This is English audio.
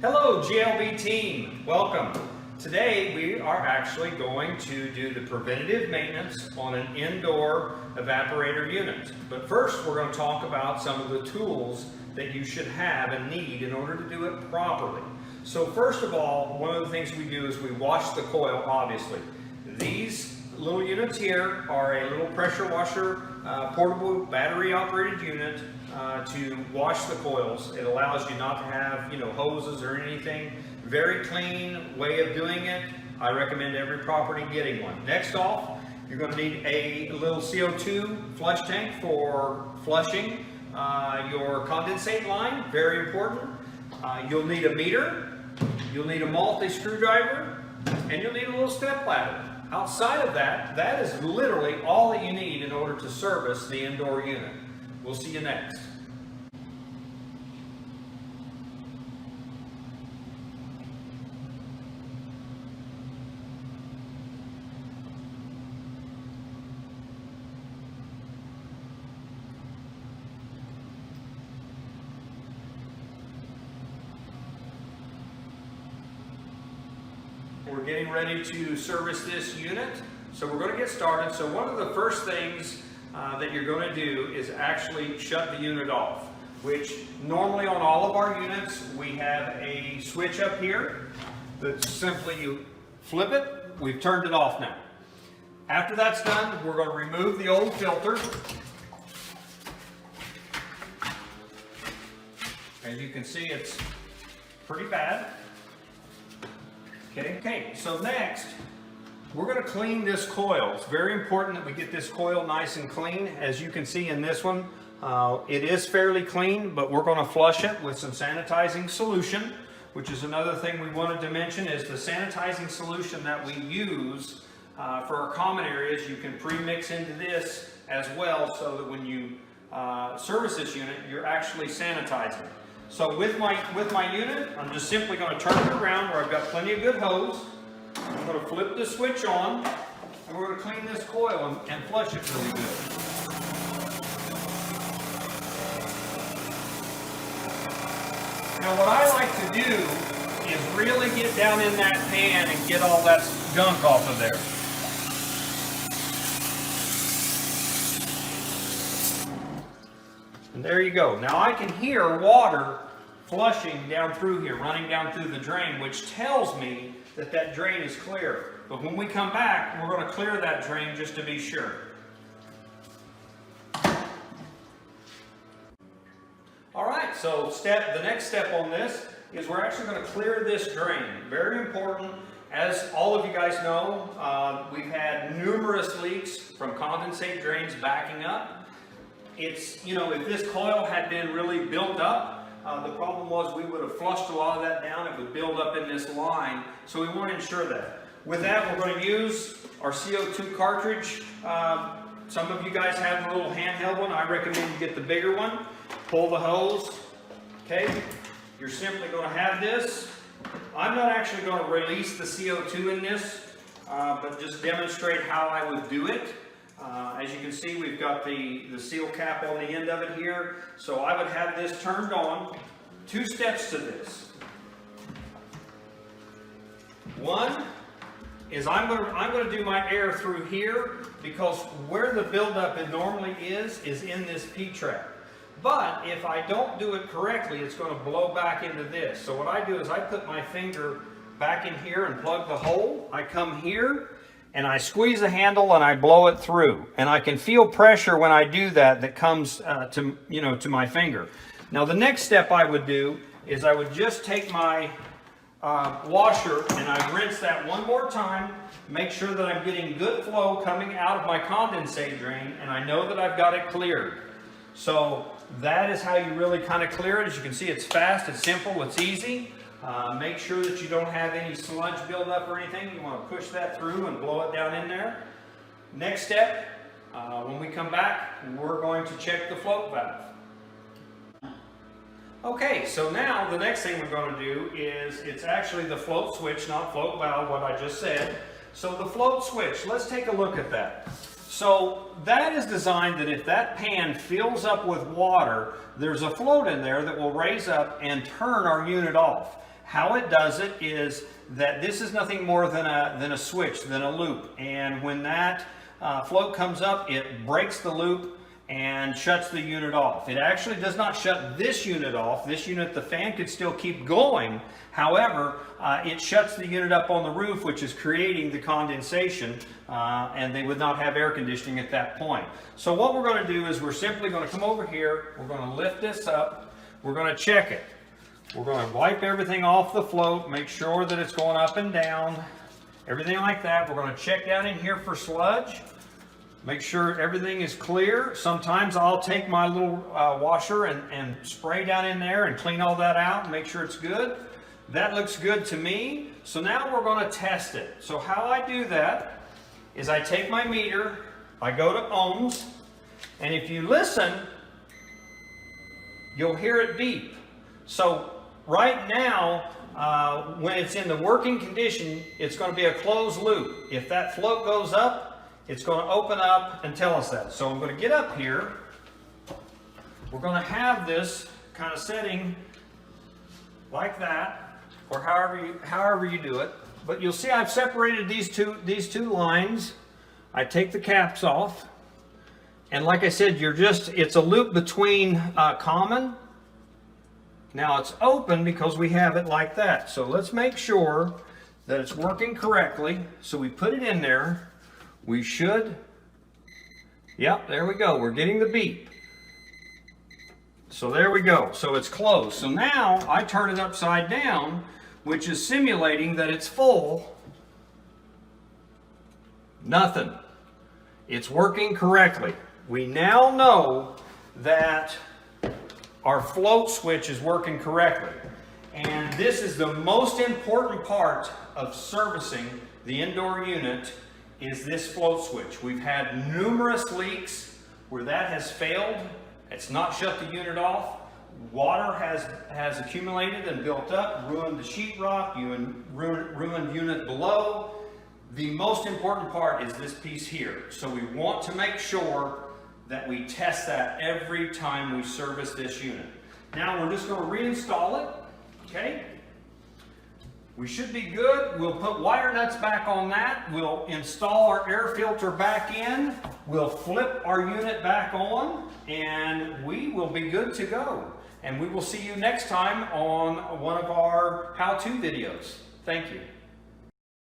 Hello GLB team, welcome. Today we are actually going to do the preventative maintenance on an indoor evaporator unit. But first we're going to talk about some of the tools that you should have and need in order to do it properly. So first of all, one of the things we do is we wash the coil, obviously. These little units here are a little pressure washer, portable battery operated unit to wash the coils. It allows you not to have, hoses or anything. Very clean way of doing it. I recommend every property getting one. Next off, you're going to need a little CO2 flush tank for flushing your condensate line. Very important. You'll need a meter. You'll need a multi-screwdriver, and you'll need a little step ladder. Outside of that, that is literally all that you need in order to service the indoor unit. We'll see you next. We're getting ready to service this unit, so we're going to get started. So one of the first things that you're going to do is actually shut the unit off, which normally on all of our units we have a switch up here that simply you flip it. We've turned it off now. After that's done, we're going to remove the old filter. As you can see, it's pretty bad. Okay, so next, we're going to clean this coil. It's very important that we get this coil nice and clean. As you can see in this one, it is fairly clean, but we're going to flush it with some sanitizing solution, which is another thing we wanted to mention is the sanitizing solution that we use for our common areas. You can pre-mix into this as well so that when you service this unit, you're actually sanitizing. So with my unit, I'm just simply going to turn it around where I've got plenty of good hose. I'm going to flip the switch on, and we're going to clean this coil and flush it really good. Now what I like to do is really get down in that pan and get all that gunk off of there. And there you go. Now I can hear water flushing down through here, running down through the drain, which tells me that that drain is clear. But when we come back, we're going to clear that drain just to be sure. All right, so the next step on this is we're actually going to clear this drain. Very important. As all of you guys know, we've had numerous leaks from condensate drains backing up. It's, if this coil had been really built up, the problem was we would have flushed a lot of that down. It would build up in this line, so we want to ensure that. With that, we're going to use our CO2 cartridge. Some of you guys have a little handheld one. I recommend you get the bigger one. Pull the hose. Okay, you're simply going to have this. I'm not actually going to release the CO2 in this, but just demonstrate how I would do it. As you can see, we've got the seal cap on the end of it here. So I would have this turned on. Two steps to this. One is I'm going to do my air through here because where the buildup normally is in this P-trap. But if I don't do it correctly, it's going to blow back into this. So what I do is I put my finger back in here and plug the hole. I come here and I squeeze the handle and I blow it through. And I can feel pressure when I do that comes to my finger. Now the next step I would do is I would just take my washer and I rinse that one more time, make sure that I'm getting good flow coming out of my condensate drain, and I know that I've got it cleared. So that is how you really kind of clear it. As you can see, it's fast, it's simple, it's easy. Make sure that you don't have any sludge buildup or anything. You want to push that through and blow it down in there. Next step, when we come back, we're going to check the float valve. Okay, so now the next thing we're going to do is, it's actually the float switch, not float valve, what I just said. So the float switch, let's take a look at that. So that is designed that if that pan fills up with water, there's a float in there that will raise up and turn our unit off. How it does it is that this is nothing more than a switch, than a loop. And when that float comes up, it breaks the loop and shuts the unit off. It actually does not shut this unit off. This unit, the fan could still keep going. However, it shuts the unit up on the roof, which is creating the condensation, and they would not have air conditioning at that point. So what we're going to do is we're simply going to come over here, we're going to lift this up, we're going to check it. We're going to wipe everything off the float, make sure that it's going up and down, everything like that. We're going to check down in here for sludge, make sure everything is clear. Sometimes I'll take my little washer and spray down in there and clean all that out and make sure it's good. That looks good to me. So now we're going to test it. So how I do that is I take my meter, I go to ohms, and if you listen, you'll hear it beep. So right now, when it's in the working condition, it's going to be a closed loop. If that float goes up, it's going to open up and tell us that. So I'm going to get up here. We're going to have this kind of setting like that, or however you do it. But you'll see I've separated these two lines. I take the caps off, and like I said, it's a loop between common. Now it's open because we have it like that. So let's make sure that it's working correctly. So we put it in there. We should, yep, there we go. We're getting the beep. So there we go. So it's closed. So now I turn it upside down, which is simulating that it's full. Nothing. It's working correctly. We now know that our float switch is working correctly. And this is the most important part of servicing the indoor unit, is this float switch. We've had numerous leaks where that has failed. It's not shut the unit off. Water has accumulated and built up, ruined the sheetrock, ruined unit below. The most important part is this piece here. So we want to make sure that we test that every time we service this unit. Now we're just going to reinstall it, okay? We should be good. We'll put wire nuts back on that. We'll install our air filter back in. We'll flip our unit back on, and we will be good to go. And we will see you next time on one of our how-to videos. Thank you.